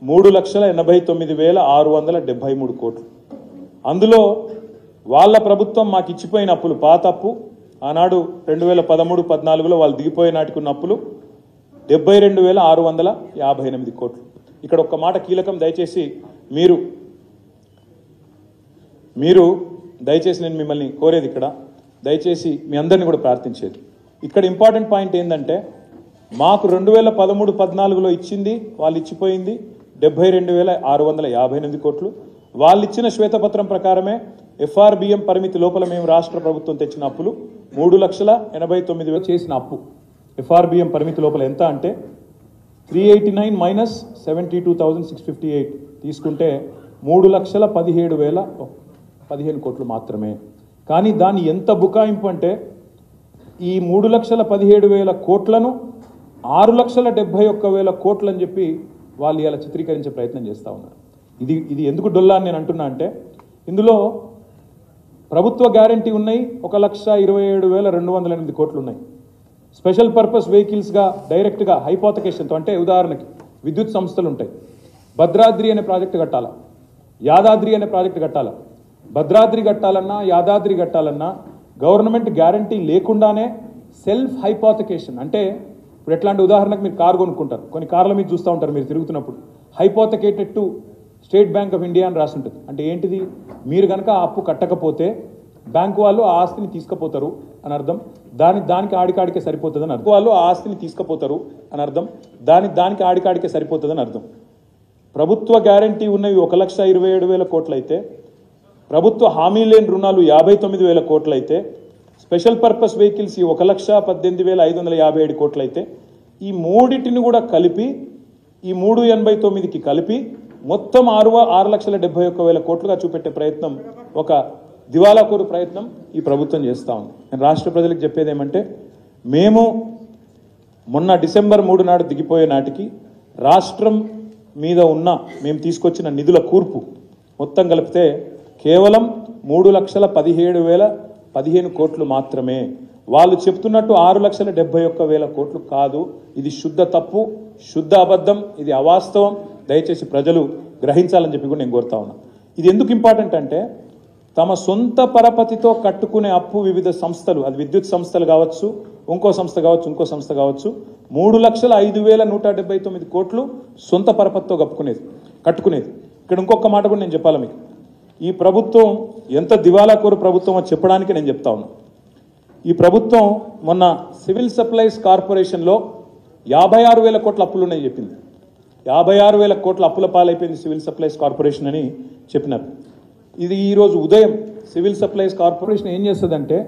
3,89,673 కోట్లు. అందులో వాళ్ళ ప్రభుత్వం మాకు ఇచ్చిపోయిన అప్పులు పాత అప్పు ఆనాడు 2013-14లో వాళ్ళు దిగిపోయే నాటికి ఉన్న అప్పులు 72,658 కోట్లు. ఇక్కడ ఒక్క మాట కీలకం, దయచేసి మీరు దయచేసి నేను మిమ్మల్ని కోరేది, ఇక్కడ దయచేసి మీ అందరినీ కూడా ప్రార్థించేది, ఇక్కడ ఇంపార్టెంట్ పాయింట్ ఏంటంటే మాకు 2013-14లో ఇచ్చింది వాళ్ళు ఇచ్చిపోయింది 72,658 కోట్లు. వాళ్ళు ఇచ్చిన శ్వేతపత్రం ప్రకారమే FRBM పరిమితి లోపల మేము రాష్ట్ర ప్రభుత్వం తెచ్చిన అప్పులు 3,89,000 చేసిన అప్పు FRBM పరిమితి లోపల ఎంత అంటే 389 మైనస్ 72,658 తీసుకుంటే 3,17,015 కోట్లు మాత్రమే. కానీ దాని ఎంత బుకాయింపు అంటే ఈ 3,17,000 కోట్లను 6,71,000 కోట్లు అని చెప్పి వాళ్ళు ఇలా చిత్రీకరించే ప్రయత్నం చేస్తూ ఉన్నారు. ఇది ఎందుకు డొల్లా అని నేను అంటున్నా అంటే ఇందులో ప్రభుత్వ గ్యారంటీ ఉన్నాయి 1,27,208 కోట్లు ఉన్నాయి. స్పెషల్ పర్పస్ వెహికల్స్గా డైరెక్ట్గా హైపోతకేషన్తో, అంటే ఉదాహరణకి విద్యుత్ సంస్థలు ఉంటాయి, భద్రాద్రి అనే ప్రాజెక్టు కట్టాలా, యాదాద్రి అనే ప్రాజెక్టు కట్టాలా, భద్రాద్రి కట్టాలన్నా యాదాద్రి కట్టాలన్నా గవర్నమెంట్ గ్యారంటీ లేకుండానే సెల్ఫ్ హైపోతకేషన్, అంటే ఇప్పుడు ఎట్లాంటి ఉదాహరణకు మీరు కారు కొనుక్కుంటారు, కొన్ని కార్ల మీద చూస్తూ ఉంటారు మీరు తిరుగుతున్నప్పుడు, hypothecated to State Bank of India అని రాసి ఉంటుంది. అంటే ఏంటిది, మీరు కనుక ఆ అప్పు కట్టకపోతే బ్యాంకు వాళ్ళు ఆ ఆస్తిని తీసుకుపోతారు అని అర్థం, దానికి ఆడికాడికే సరిపోతుందని అర్థం. వాళ్ళు ఆ ఆస్తిని తీసుకుపోతారు అని అర్థం, దానికి ఆడికాడికే సరిపోతుందని అర్థం. ప్రభుత్వ గ్యారంటీ ఉన్నవి 1,27,000 కోట్లు అయితే, ప్రభుత్వ హామీ లేని రుణాలు 59,000 కోట్లు అయితే, స్పెషల్ పర్పస్ వెహికల్స్ 1,18,557 కోట్లు అయితే, ఈ మూడింటిని కూడా కలిపి ఈ 389కి కలిపి మొత్తం 6,71,000 కోట్లుగా చూపెట్టే ప్రయత్నం, ఒక దివాలాకోరు ప్రయత్నం ఈ ప్రభుత్వం చేస్తూ ఉంది. నేను రాష్ట్ర ప్రజలకు చెప్పేది ఏమంటే, మేము మొన్న డిసెంబర్ 3 నాడు దిగిపోయే నాటికి రాష్ట్రం మీద ఉన్న మేము తీసుకొచ్చిన నిధుల కూర్పు మొత్తం కలిపితే కేవలం 3,17,015 కోట్లు మాత్రమే. వాళ్ళు చెప్తున్నట్టు 6,71,000 కోట్లు కాదు. ఇది శుద్ధ తప్పు, శుద్ధ అబద్ధం, ఇది అవాస్తవం. దయచేసి ప్రజలు గ్రహించాలని చెప్పి కూడా నేను కోరుతా ఉన్నా. ఇది ఎందుకు ఇంపార్టెంట్ అంటే తమ సొంత పరపతితో కట్టుకునే అప్పు వివిధ సంస్థలు, అది విద్యుత్ సంస్థలు కావచ్చు, ఇంకో సంస్థ కావచ్చు, 3,05,179 కోట్లు సొంత పరపతితో కట్టుకునేది. ఇక్కడ ఇంకొక మాట కూడా నేను చెప్పాలి మీకు, ఈ ప్రభుత్వం ఎంత దివాలాకోరు ప్రభుత్వం అని చెప్పడానికి నేను చెప్తా ఉన్నా. ఈ ప్రభుత్వం మొన్న సివిల్ సప్లైస్ కార్పొరేషన్లో 56,000 కోట్ల అప్పులు ఉన్నాయి చెప్పింది. 56,000 కోట్ల అప్పుల పాలైపోయింది సివిల్ సప్లైస్ కార్పొరేషన్ అని చెప్పినారు. ఇది ఈరోజు ఉదయం సివిల్ సప్లైస్ కార్పొరేషన్ ఏం చేస్తుందంటే